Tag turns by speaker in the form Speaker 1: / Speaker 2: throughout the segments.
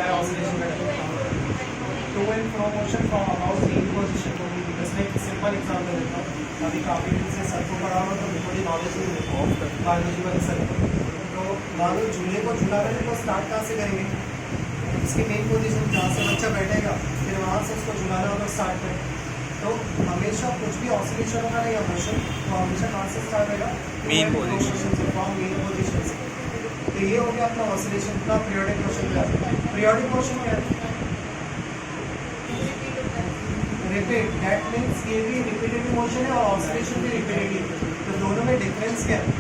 Speaker 1: क्या है ऑसिलेशन का to and fro motion from about in position. इसमें एक सिंपल एग्जांपल देता हूँ। अभी काफ़ी दिन से सर को पढ़ा हुआ तो थोड़ी नॉलेज नहीं देता बायोलॉजी वाले सर को। तो मान लो झूले को झूला रहे तो स्टार्ट कहाँ से करेंगे? उसकी मेन पोजीशन जहाँ से बच्चा बैठेगा फिर वहाँ से उसको झुलाना होगा स्टार्ट करें। तो हमेशा कुछ भी ऑसिलेशन होगा ना या मोशन तो हमेशा कहाँ से स्टार्ट होगा?
Speaker 2: मेन पोजीशन
Speaker 1: से फ्रॉम मेन पोजीशन से। तो ये हो गया अपना ऑसिलेशन का पीरियोडिक मोशन क्या है? पीरियोडिक मोशन क्या है? रिपीट, दैट मीन्स ये भी रिपीटेटिव मोशन है और ऑसिलेशन भी रिपीटेटिव। तो दोनों में डिफरेंस क्या है?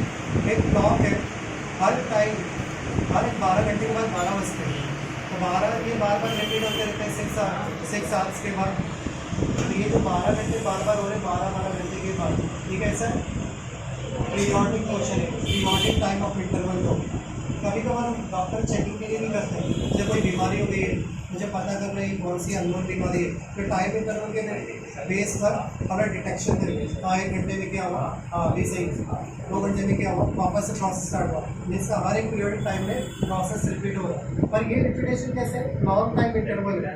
Speaker 1: एक क्लॉक है, हर टाइम हर 12 घंटे के बाद 12 बजते हैं तो 12 ये बार बार रिपीट होते रहते हैं 6 आवर्स के बाद। तो ये जो 12 घंटे बार बार हो रहे हैं 12 घंटे के बाद, ठीक है सर? पीरियोडिक मोशन है, पीरियोडिक टाइम ऑफ इंटरवल। तो कभी कभार हम डॉक्टर चेकिंग के लिए नहीं करते हैं, जब कोई बीमारी हो गई है मुझे पता कर रही कौन सी अननोन बीमारी है तो टाइम इंटरवल के बेस पर हमें डिटेक्शन करेंगे। हाँ 1 घंटे में क्या हुआ, हाँ अभी सही, 2 घंटे में क्या हुआ, वापस से प्रोसेस स्टार्ट हुआ। जिसका हर एक पीरियडिक टाइम में प्रोसेस रिपीट हो रहा है। पर ये रिपीटेशन कैसे? लॉन्ग टाइम इंटरवल है,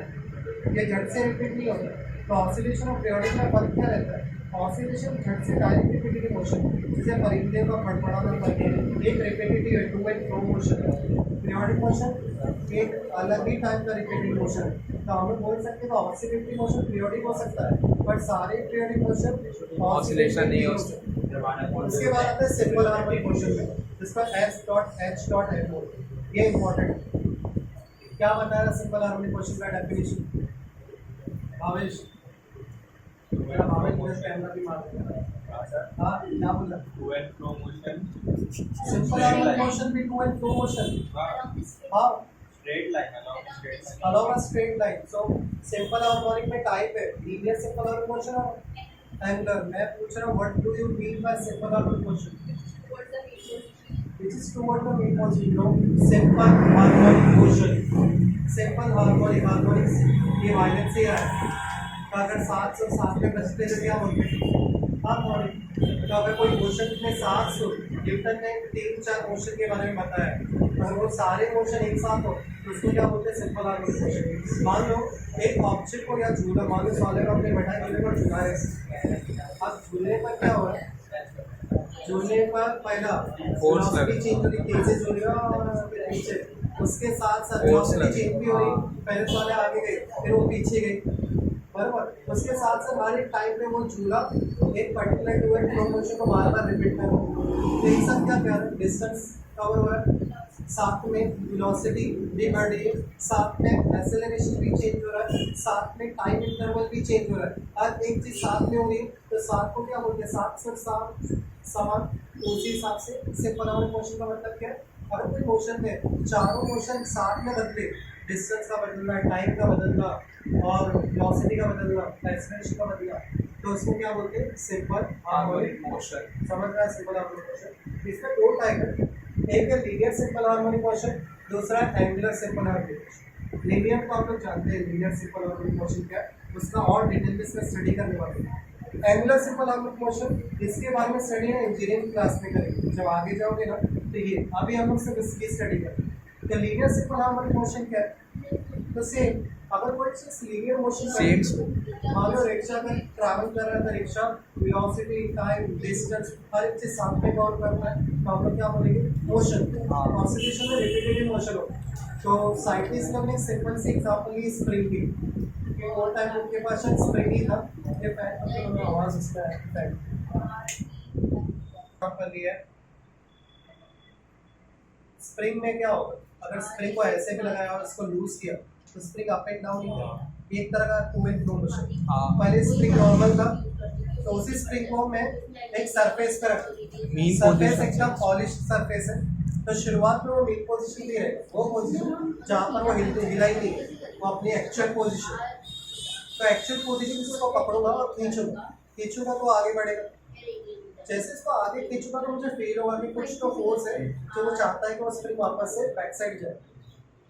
Speaker 1: ये झट से रिपीट नहीं होता। तो ऑसिलेशन और पीरियडिक में फर्क क्या रहता है? ऑसिलेशन झट से डायरेक्ट रिपीटेटिव मोशन, जैसे परिंदे का फड़फड़ाना करके एक रिपीटेटिव है, टू एंड फ्रो मोशन है। पीरियडिक मोशन एक अलग ही टाइप का रिपीटेटिव मोशन है। तो हम लोग बोल सकते हैं कि ऑसिलेटरी मोशन पीरियडिक हो सकता है बट सारे पीरियडिक मोशन
Speaker 2: ऑसिलेशन नहीं हो सकते।
Speaker 1: उसके बाद आता है सिंपल हार्मोनिक मोशन, जिसका S.H.M बोलते हैं। ये इंपॉर्टेंट है। क्या बता रहा सिंपल हार्मोनिक मोशन का डेफिनेशन? भावेश कैमरा भी मार देगा। हाँ क्या बोला?
Speaker 2: To and fro motion,
Speaker 1: simple harmonic motion भी टू एंड फ्रो मोशन। हाँ
Speaker 2: straight line along
Speaker 1: along a straight line. So simple harmonic में टाइप है linear simple harmonic motion और angular। मैं पूछ रहा हूँ what do you mean by simple harmonic motion? Which is toward the main position. No, simple harmonic motion. Simple harmonic, harmonics ये violence से है। तो अगर 7 सुर साथ में बजते तो क्या बोलते हैं? हार्मोनिक। तो अगर कोई मोशन में 7 सुर, न्यूटन ने 3-4 मोशन के बारे में बताया, अगर वो सारे मोशन एक साथ हो तो उसको क्या बोलते हैं? Simple harmonic motion. मान लो एक ऑब्जेक्ट को या झूला, मान लो साले को अपने बैठा झूले पर झूला है। अब झूलने पर क्या हो रहा है? झूलने पर पहला
Speaker 2: फोर्स
Speaker 1: वेलोसिटी चेंज हो रही, तेजी से झूलेगा और फिर नीचे, उसके साथ साथ वेलोसिटी चेंज भी हो रही, पहले तो वाले आगे गए फिर वो पीछे गए, बराबर। उसके साथ साथ हर एक टाइम पे वो झूला एक particular to and fro motion को बार बार रिपीट कर रहा है। तो एक साथ क्या कह रहा है? डिस्टेंस कवर हो रहा है, साथ में वेलोसिटी भी बढ़ रही है, साथ में एक्सेलरेशन भी चेंज हो रहा है, साथ में टाइम इंटरवल भी चेंज हो रहा है। हर एक चीज़ साथ में हो रही है तो साथ को क्या बोलते हैं? साथ से साथ समान। उसी हिसाब से सिंपल हार्मोनिक मोशन का मतलब क्या है? अगर कोई मोशन में चारों मोशन साथ में बदले, डिस्टेंस का बदलना, टाइम का बदलना और वेलोसिटी का बदलना, एक्सेलरेशन का बदलना, तो उसको क्या बोलते हैं? Simple harmonic motion. समझ रहा है? सिंपल हार्मोनिक मोशन इसका 2 टाइप है, एक है लीनियर सिंपल हार्मोनिक मोशन, दूसरा angular simple harmonic motion. Linear को आप लोग जानते हैं, लीनियर सिंपल हार्मोनिक मोशन क्या है, उसका और डिटेल में इसका स्टडी करने वाले हैं। एंगुलर सिंपल हार्मोनिक मोशन इसके बारे में स्टडी है इंजीनियरिंग क्लास में करेंगे, जब आगे जाओगे ना तो ये अभी हम लोग सिर्फ इसकी स्टडी करेंगे। तो लीनियर सिंपल हार्मोनिक मोशन क्या है? तो सेम, अगर कोई चीज लीनियर मोशन मान लो रिक्शा में ट्रैवल कर रहा था, रिक्शा वेलोसिटी, टाइम, डिस्टेंस हर एक चीज साथ में कवर करता है तो हम लोग क्या बोलेंगे? मोशन। ऑसिलेशन में रिपीटेटिव मोशन हो। तो साइंटिस्ट लोग ने सिंपल सी एग्जांपल ली स्प्रिंग की, कि वो टाइम उनके पास शायद स्प्रिंग ही था, ये फैन में आवाज उसका है फैन कर लिया है। स्प्रिंग में क्या होगा? अगर स्प्रिंग को ऐसे भी लगाया और इसको लूज किया तो स्प्रिंग अप एंड डाउन नहीं करेगा, एक तरह का टू एंड फ्रो मोशन। पहले स्प्रिंग नॉर्मल था तो उसी स्प्रिंग को मैं एक सरफेस पे रखा, सरफेस एकदम पॉलिश सरफेस है तो शुरुआत में वो मीन पोजीशन भी रहेगा, वो पोजीशन जहाँ पर वो हिला ही नहीं है, वो अपनी एक्चुअल पोजीशन। तो एक्चुअल पोजीशन से उसको पकड़ूंगा और खींचूंगा तो आगे बढ़ेगा। जैसे इसको आगे खींचूंगा तो मुझे फील होगा कि कुछ तो फोर्स है जो वो चाहता है कि वो स्प्रिंग वापस से बैक साइड जाए।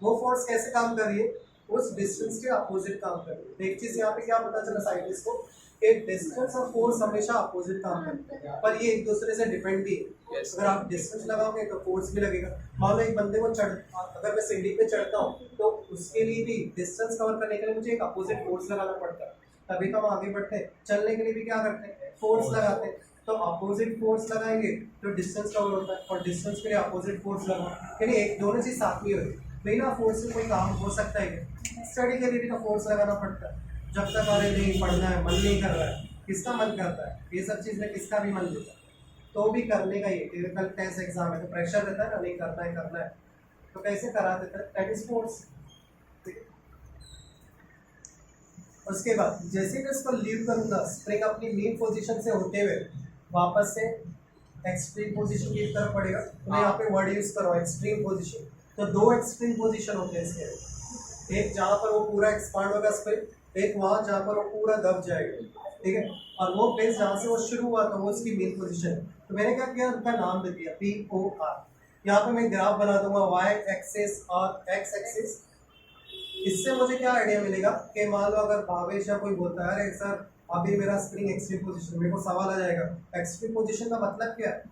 Speaker 1: वो फोर्स कैसे काम कर रही है? उस डिस्टेंस के अपोजिट काम कर रही है। एक चीज यहाँ पे क्या पता चला साइंटिस्ट को कि डिस्टेंस और फोर्स हमेशा अपोजिट काम करते हैं, पर ये एक दूसरे से डिपेंड भी है। अगर आप डिस्टेंस लगाओगे तो फोर्स भी लगेगा। मान लो एक बंदे को अगर मैं सीढ़ी पे चढ़ता हूँ तो उसके लिए भी डिस्टेंस कवर करने के लिए मुझे एक अपोजिट फोर्स लगाना पड़ता है, तभी तो हम आगे बढ़ते हैं। चलने के लिए भी क्या करते हैं, फोर्स लगाते हैं, तो अपोजिट फोर्स लगाएंगे तो डिस्टेंस कवर होता है, और डिस्टेंस के लिए अपोजिट फोर्स लगाओ, यानी एक दोनों चीज साथ में होती है। बिना फोर्स से कोई काम हो सकता है क्या? स्टडी के लिए भी तो फोर्स लगाना पड़ता है। जब तक अरे नहीं पढ़ना है, मन नहीं कर रहा है, किसका मन करता है? ये सब चीज़ में किसका भी मन देता है, तो भी करने का ही। कल टेस्ट एग्जाम है तो प्रेशर रहता है ना, नहीं करना है, तो कैसे करा देता है? That is force. उसके बाद जैसे मैं इसको लीव करूंगा, स्प्रिंग अपनी मेन पोजीशन से होते हुए वापस से एक्सट्रीम पोजीशन की तरफ पड़ेगा। तो मैं यहाँ पे वर्ड यूज करो एक्सट्रीम पोजीशन। तो दो एक्सट्रीम पोजीशन होते हैं इसके, एक जहाँ पर वो पूरा एक्सपांड होगा स्प्रिंग, एक वहाँ जहाँ पर वो पूरा दब जाएगा, ठीक है। और वो प्लेस जहाँ से वो शुरू हुआ था वो उसकी मेन पोजीशन है। तो मैंने क्या किया, उनका नाम दे दिया POR। यहाँ पे मैं ग्राफ बना दूंगा y एक्सिस और x एक्सिस। इससे मुझे क्या आइडिया मिलेगा कि मान लो अगर भावेश या कोई बोलता है अरे सर अभी मेरा स्प्रिंग एक्सट्रीम पोजीशन, मेरे को सवाल आ जाएगा एक्सट्रीम पोजीशन का मतलब क्या है,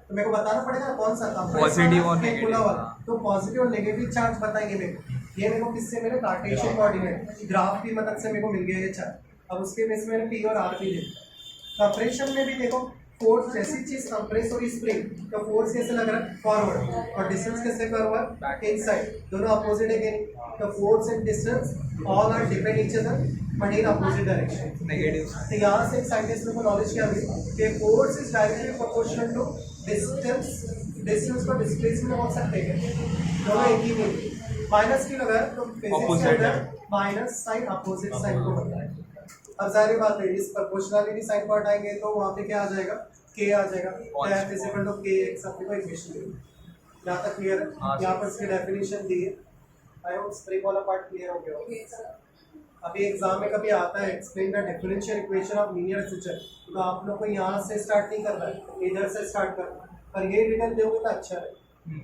Speaker 1: तो मेरे को बताना पड़ेगा कौन सा था,
Speaker 3: पॉजिटिव और नेगेटिव।
Speaker 1: तो पॉजिटिव और नेगेटिव चार्ज बताएंगे मेरे को। ये मेरे को किससे मिले, कार्टेशियन कोऑर्डिनेट ग्राफ की मदद से मेरे को मिल गया ये चार्ज। अब उसके बेस में मैंने P और R भी लिखा। कंप्रेशन में भी देखो फोर्स, जैसी चीज कंप्रेस हो रही स्प्रिंग, तो फोर्स कैसे लग रहा है, फॉरवर्ड, और डिस्टेंस कैसे कर हुआ है, इनसाइड, दोनों अपोजिट है। तो force and distance all are depend each other but in opposite direction.
Speaker 3: Negative.
Speaker 1: तो यहाँ से एक साइंटिस्ट को नॉलेज क्या मिली कि force is directly proportional to distance. Distance को डिस्प्लेसमेंट बोल सकते हैं, दोनों एक ही में माइनस की लगा तो फिजिक्स के अंदर माइनस साइन अपोजिट साइन को बनता है। अब जाहिर बात है इस प्रोपोर्शनलिटी साइन को हटाएंगे तो वहाँ पे क्या आ जाएगा, k आ जाएगा। f is equal to kx, अपने को इक्वेशन दी। यहाँ तक क्लियर है? यहाँ पर इसकी डेफिनेशन दी है। आई होप स्प्रिंग वाला पार्ट क्लियर हो गया होगा। अभी एग्जाम में कभी आता है explain the differential equation of linear system, तो आप लोग को यहाँ से स्टार्ट नहीं करना है, इधर से स्टार्ट करना है, पर ये रिटर्न दोगे तो अच्छा है।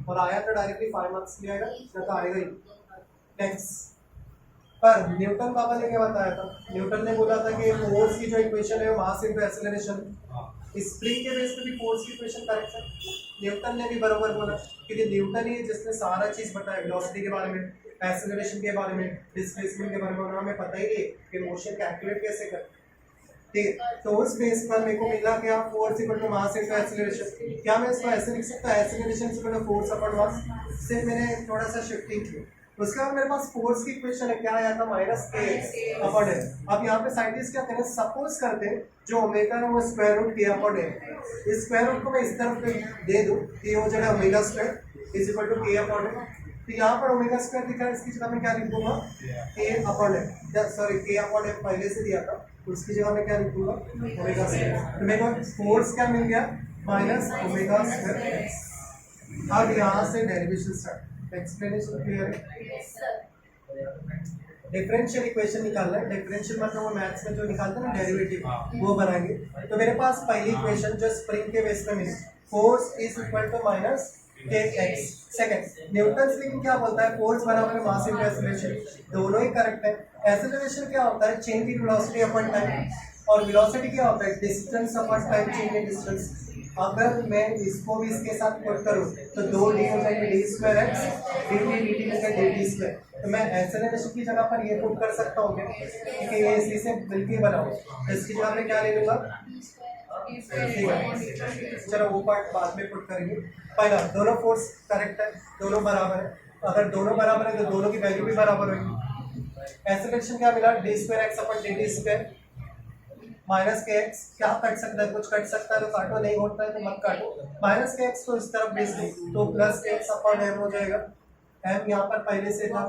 Speaker 1: और आया तो डायरेक्टली 5 मार्क्स ले आएगा, तो आएगा ही। नेक्स्ट पर न्यूटन बाबा ने क्या बताया था, न्यूटन ने बोला था कि फोर्स की जो इक्वेशन है वो मास इनटू एक्सेलरेशन। स्प्रिंग के बेस पे भी फोर्स की इक्वेशन करेक्ट है, न्यूटन ने भी बराबर बोला, क्योंकि न्यूटन ही जिसने सारा चीज बताया, वेलोसिटी के बारे में, एक्सेलरेशन के बारे में, डिस्प्लेसमेंट के बारे में, हमें पता ही नहीं कि मोशन कैलकुलेट कैसे करें। ठीक है, तो उस बेस पर मेरे को मिला क्या, force equal to mass into acceleration. क्या मैं इसको ऐसे लिख सकता है, acceleration equal to force upon mass? से मैंने थोड़ा सा शिफ्टिंग की। उसके बाद मेरे पास फोर्स की इक्वेशन है, क्या आया था, माइनस k अपॉन m। अब यहाँ पे साइंटिस्ट क्या करें, सपोज करते हैं जो ओमेगा है वो square root k upon m। इस स्क्वायर रूट को मैं इस तरफ पे दे दूं, ये हो जाएगा omega square is equal to k upon m। तो यहाँ पर ओमेगा स्क्वायर दिखा है, इसकी जगह मैं क्या लिख दूंगा, k upon m, sorry k upon m पहले से दिया था, उसकी जगह मैं क्या लिख दूंगा, ओमेगा स्क्वायर। तो मेरे को फोर्स क्या मिल गया, माइनस ओमेगा स्क्वायर। अब यहाँ से डेरिवेशन स्टार्ट, एक्सप्लेनेशन क्लियर है। डिफरेंशियल इक्वेशन निकालना है, डिफरेंशियल मतलब वो मैथ्स में जो निकालते हैं ना डेरिवेटिव, वो बनाएंगे। तो मेरे पास पहली इक्वेशन जो स्प्रिंग के बेस पे मिली, force is equal to minus kx। Second Newton लेकिन क्या बोलता है, फोर्स बराबर है मास इनटू एक्सेलरेशन, दोनों ही करेक्ट है। एक्सेलरेशन क्या होता है, change in velocity upon time, और वेलोसिटी क्या होता है, distance upon time change in distance. अगर मैं इसको भी इसके साथ पुट करूं तो 2d हो जाएगा d square x, dt dt मिलकर dt स्क्वायर। तो मैं एक्सेलरेशन की जगह पर ये पुट कर सकता हूँ क्योंकि ये इसी से मिलकर बना हो, तो इसकी जगह में क्या ले लूंगा, ठीक है। चलो वो पार्ट बाद में पुट करेंगे। पहला दोनों फोर्स करेक्ट है, दोनों बराबर है, अगर दोनों बराबर है तो दोनों की वैल्यू भी बराबर होगी। एक्सेलरेशन क्या मिला, d square x upon dt square, minus के एक्स, क्या कट सकता है, कुछ कट सकता है तो काटो, नहीं होता है तो मत काटो। माइनस के एक्स को इस तरफ भेज दो तो प्लस के एक्स अपॉन एम हो जाएगा। एम यहाँ पर पहले से था,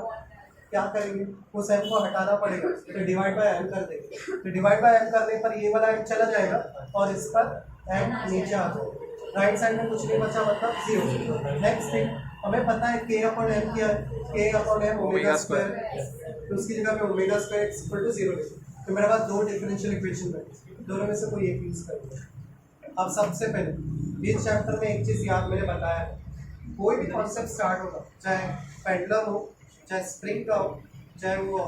Speaker 1: क्या करेंगे, उस एम को हटाना पड़ेगा, तो डिवाइड बाय एम कर देंगे। तो डिवाइड बाय एम करने पर ये वाला एम चला जाएगा और इस पर एम नीचे आ जाएगा, राइट साइड में कुछ नहीं बचा, मतलब 0। नेक्स्ट थिंग, हमें पता है k अपॉन एम क्या है, k upon M omega square, तो उसकी जगह पे omega square X equal to 0। तो मेरे पास दो डिफरेंशियल इक्वेशन है, दोनों में से कोई एक यूज करेंगे। अब सबसे पहले इस चैप्टर में एक चीज़ याद मैंने बताया है, कोई भी कॉन्सेप्ट स्टार्ट होगा, चाहे पेंडुलम हो, चाहे स्प्रिंग का हो, चाहे वो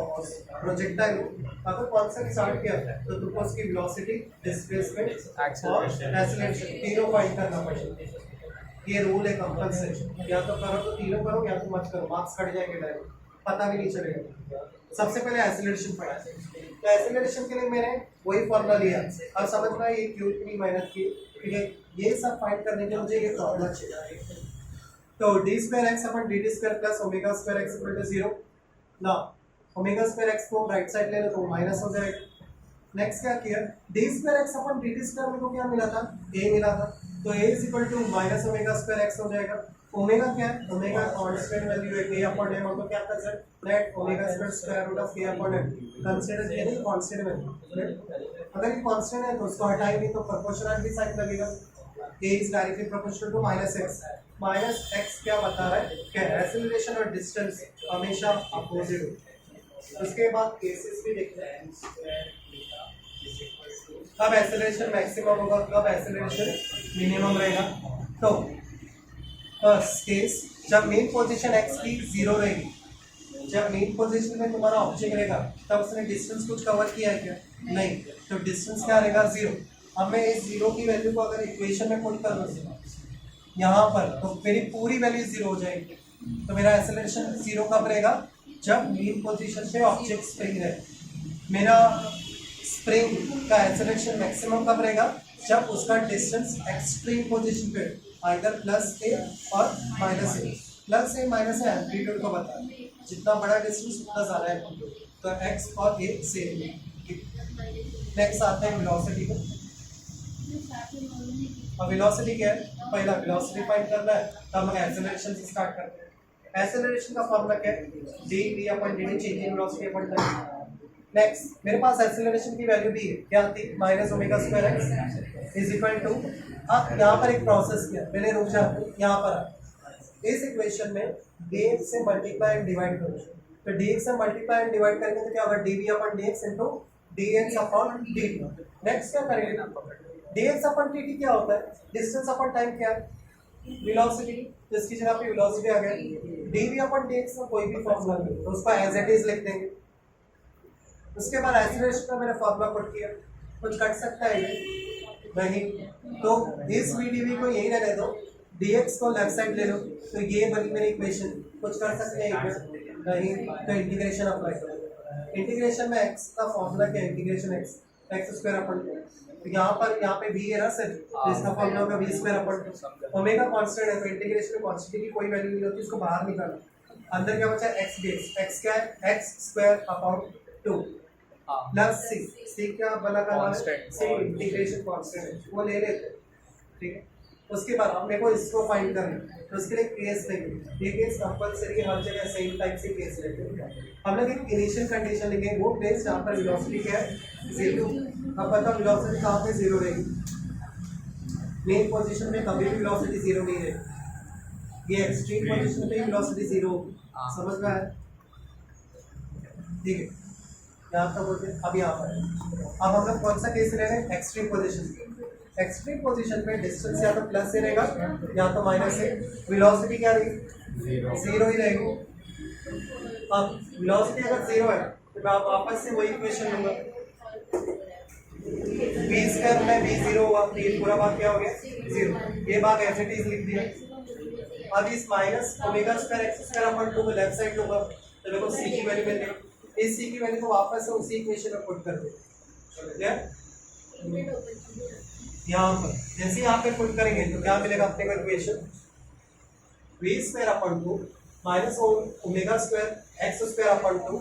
Speaker 1: प्रोजेक्टाइल हो, अगर कॉन्सेप्ट स्टार्ट किया तो तुमको उसकी वेलोसिटी, डिस्प्लेसमेंट और एक्सेलरेशन तीनों फाइंड करना पड़ेगा। ये रूल है कंपल्सरी, या तो करो तो तीनों करो या तो मत करो, मार्क्स कट जाएंगे डायरेक्ट। पता भी नहीं चलेगा। सबसे पहले एक्सेलरेशन पढ़ा, तो एक्सेलरेशन के लिए मैंने वही फॉर्मूला लिया। अब समझ में आया ये क्यों इतनी मेहनत की, ठीक है। ये सब फाइंड करने के लिए मुझे ये फॉर्मूला चाहिए। तो D square X upon D T square plus omega square X equal to 0 ना, ओमेगा स्क्वायर एक्स को राइट साइड ले लो तो माइनस हो जाएगा। नेक्स्ट क्या किया, D square X upon D T square में को क्या मिला था, ए मिला था, तो A is equal to minus omega square X हो जाएगा। ओमेगा क्या है, ओमेगा कांस्टेंट वैल्यू है के अपॉन एम, तो क्या consider let omega square root of K upon M consider ये नहीं कांस्टेंट वैल्यू। अगर ये कांस्टेंट है तो उसको हटाएंगे तो प्रोपोर्शनल साइन लगेगा। a is directly proportional to minus x। Minus x क्या बता रहा है, क्या एक्सेलरेशन और डिस्टेंस हमेशा अपोजिट हो। उसके बाद केसेस भी देखते हैं, कब एक्सेलरेशन मैक्सिमम होगा, कब एक्सेलरेशन मिनिमम रहेगा। तो फर्स्ट केस, जब मेन पोजीशन x की 0 रहेगी, जब मेन पोजीशन में तुम्हारा ऑब्जेक्ट रहेगा तब उसने डिस्टेंस कुछ कवर किया है क्या, नहीं, तो डिस्टेंस क्या रहेगा 0। अब मैं इस 0 की वैल्यू को अगर इक्वेशन में पुट कर दूँ यहाँ पर, तो मेरी पूरी वैल्यू 0 हो जाएगी। तो मेरा एक्सेलरेशन 0 कब रहेगा, जब मेन पोजीशन से ऑब्जेक्ट स्प्रिंग रहे। मेरा स्प्रिंग का एक्सेलरेशन मैक्सिमम कब रहेगा, जब उसका डिस्टेंस एक्सट्रीम पोजीशन पे आइदर प्लस ए और minus A. Plus A minus A amplitude को बता, जितना बड़ा डिस्टेंस उतना ज़्यादा एम्पलीट्यूड, तो एक्स और ए सेम। नेक्स्ट आता है वेलोसिटी को। अब वेलोसिटी क्या है, पहला वेलोसिटी फाइंड करना है, तब हम एक्सेलरेशन से स्टार्ट करते हैं। एक्सेलरेशन का फॉर्मूला क्या है, D V upon D T, changing velocity upon time. Next मेरे पास एक्सेलरेशन की वैल्यू दी है, क्या थी, minus omega square X is equal to. अब यहाँ पर एक प्रोसेस किया, पहले रुक जाते यहाँ पर इस इक्वेशन में dx से मल्टीप्लाई एंड डिवाइड करो, तो dx से मल्टीप्लाई एंड डिवाइड करेंगे तो क्या होगा, dv upon dx into dx upon dt। Next क्या करेंगे, dx अपॉन dt क्या होता है, डिस्टेंस अपॉन टाइम क्या है, वेलोसिटी, तो इसकी जगह पे वेलोसिटी आ गया। dv अपॉन dx का कोई भी फॉर्मूला नहीं, तो उसको एज इट इज लिख देंगे। उसके बाद एक्सेलरेशन का मैंने फॉर्मूला पुट किया, कुछ कट सकता है ये नहीं, तो इस vdv को यही रहने दो, dx को लेफ्ट साइड ले लो, तो ये बनी मेरी इक्वेशन। कुछ कर सकते हैं नहीं, तो इंटीग्रेशन अप्लाई करो। इंटीग्रेशन में x का फॉर्मूला क्या है, इंटीग्रेशन x स्क्वायर अपॉन, तो यहाँ पे v है ना सर, तो इसका फॉर्मूला होगा v square upon omega constant है, तो इंटीग्रेशन में कांस्टेंट की कोई वैल्यू नहीं होती, इसको बाहर निकालना। अंदर क्या बचा, x dx, x क्या है, x square upon 2 plus c क्या बना करना है, इंटीग्रेशन कांस्टेंट है, वो ले लेते हैं, ठीक है। उसके बाद अब मेरे को इसको फाइंड करना है, तो उसके लिए केस लेंगे। ये केस कंपलसरी हर जगह सेम टाइप से केस लेते हैं। हम लोग एक इनिशियल कंडीशन लेंगे, वो प्लेस जहाँ पर वेलोसिटी क्या है 0। अब पता वेलोसिटी कहाँ पे 0 रहेगी, मेन पोजीशन में कभी भी वेलोसिटी 0 नहीं रहेगी, ये एक्सट्रीम पोजीशन पे ही वेलोसिटी 0 होगी। समझ में आया, ठीक है। यहाँ तक बोलते, अब यहाँ पर अब हम लोग कौन सा केस ले रहे हैं, एक्सट्रीम पोजीशन। एक्सट्रीम पोजीशन पे डिस्टेंस या तो प्लस से रहेगा या तो माइनस से, वेलोसिटी क्या रहेगी, 0 ही रहेगी। अब वेलोसिटी अगर 0 है तो मैं वापस से वही इक्वेशन लूंगा, v स्क्वायर में v 0 हुआ, तो ये पूरा भाग क्या हो गया 0, ये भाग एज इट इज लिख दिया। अब इस minus omega square x square upon 2 को लेफ्ट साइड लूंगा, तो देखो c की वैल्यू मिल गई, इस c की वैल्यू को वापस से उसी इक्वेशन में पुट कर दे। यहाँ पर जैसे यहाँ पे पुट करेंगे तो क्या मिलेगा अपने को equation, v square upon 2 minus omega square x square upon 2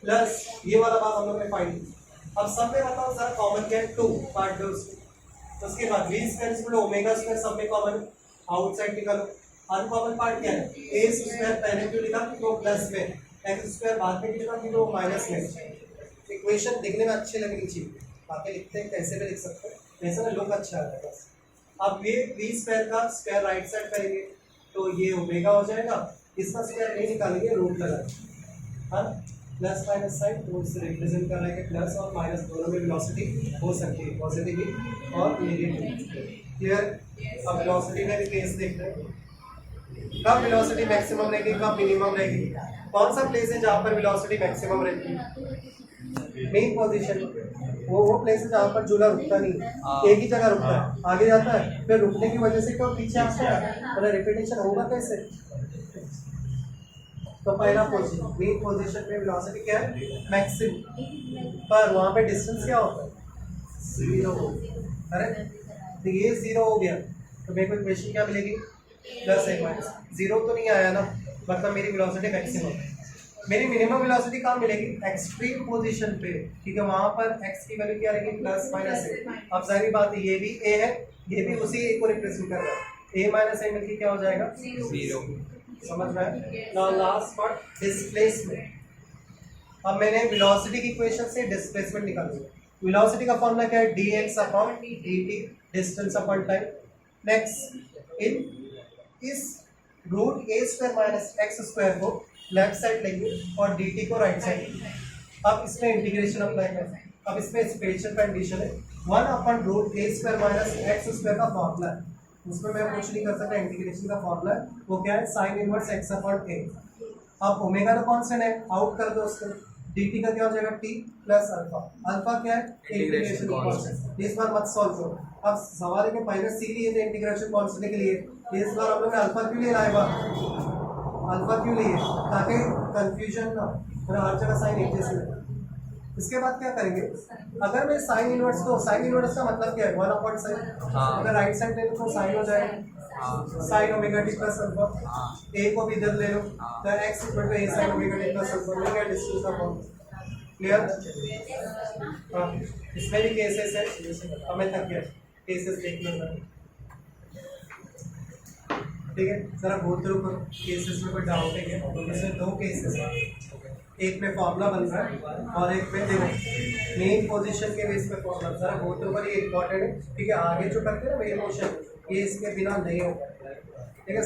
Speaker 1: plus ये वाला भाग हम लोग ने फाइंड किया। अब सब में बताओ सर कॉमन क्या है, 2 काट दो उसको। उसके बाद v square equal omega square सब में कॉमन, आउटसाइड निकालो। अनकॉमन पार्ट क्या है, a स्क्वायर पहले क्यों लिखा कि वो प्लस में, एक्स स्क्वायर बाद में लिखा कि वो माइनस में। इक्वेशन दिखने में अच्छी लगनी चाहिए, बाकी लिखते हैं कैसे भी लिख सकते हैं, वैसे ना लुक अच्छा आता है बस। अब ये v स्क्वायर का स्क्वायर राइट साइड करेंगे तो ये ओमेगा हो जाएगा, इसका स्क्वायर नहीं निकालेंगे, रूट लगाएंगे, हाँ प्लस माइनस साइन, तो इससे रिप्रेजेंट कर रहे हैं प्लस और माइनस दोनों में वेलोसिटी हो सकती है, पॉजिटिव भी और नेगेटिव। क्लियर। अब वेलोसिटी का भी केस देखते हैं, कब वेलोसिटी मैक्सिमम रहेगी, कब मिनिमम रहेगी। कौन सा प्लेस है जहाँ पर वेलोसिटी मैक्सिमम रहती है, मेन पोजीशन, वो प्लेस है जहाँ पर झूला रुकता नहीं, एक ही जगह रुकता है, आगे जाता है, फिर रुकने की वजह से क्यों पीछे आता है, मतलब रिपीटेशन होगा कैसे। तो पहला पोजीशन मेन पोजीशन पे वेलोसिटी क्या है मैक्सिमम, पर वहाँ पे डिस्टेंस क्या होता है 0 हो, करेक्ट। तो ये 0 हो गया तो मेरे को इक्वेशन क्या मिलेगी प्लस एक माइनस, 0 तो नहीं आया ना, मतलब मेरी वेलोसिटी मैक्सिमम। मेरी मिनिमम वेलोसिटी कहाँ मिलेगी एक्सट्रीम पोजीशन पे, ठीक है, वहाँ पर x की वैल्यू क्या रहेगी प्लस माइनस ए। अब सारी बात है ये भी a है, ये भी उसी a को रिप्रेजेंट कर रहा है, a माइनस a मिलकर क्या हो जाएगा
Speaker 2: 0।
Speaker 1: समझ में आया। Now last part displacement. अब मैंने वेलोसिटी की इक्वेशन से डिस्प्लेसमेंट निकाल दिया। वेलोसिटी का फॉर्मूला क्या है dx upon dt, distance upon time. Next इन इस root a square minus X square को लेफ्ट साइड लेंगे और dt को राइट साइड। अब इसमें इंटीग्रेशन अप्लाई करें। अब इसमें स्पेशल कंडीशन है 1 upon root a square minus X square का फॉर्मूला है, उसमें मैं कुछ नहीं कर सकता, इंटीग्रेशन का फॉर्मूला है वो क्या है sine inverse x upon a। अब ओमेगा का कांस्टेंट है, आउट कर दो उसको, dt का क्या हो जाएगा t प्लस अल्फा। अल्फा क्या है इंटीग्रेशन कांस्टेंट। इस बार मत सॉल्व करो, अब सवाल है कि पहले सी लिए थे इंटीग्रेशन कांस्टेंट के लिए, इस बार हम लोग ने अल्फा क्यों ले लाएगा, अल्फा क्यों लिए ताकि कंफ्यूजन ना हो, हर जगह साइन एक जैसे लगे। इसके बाद क्या करेंगे, अगर मैं साइन इनवर्स को, साइन इनवर्स का मतलब क्या है 1 अपॉन साइन, अगर राइट साइड ले लो तो साइन हो जाएगा sine omega T plus alpha. A को भी इधर ले लो तो x equal to a sine omega T plus alpha मिल गया डिस्टेंस का फॉर्मूला। क्लियर। हाँ इसमें भी केसेस है, हमें तक गया केसेस देखने का, ठीक है। जरा गो थ्रू करो केसेस में कोई डाउट है क्या, तो इसमें 2 केसेस हैं, एक में फॉर्मूला बन रहा है और एक में देखो मेन पोजीशन के बेस पे फॉर्मूला। जरा गो थ्रू पर ये इंपॉर्टेंट है, ठीक है। आगे जो करते हैं ना मेन मोशन ये इसके बिना नहीं होगा, ठीक है।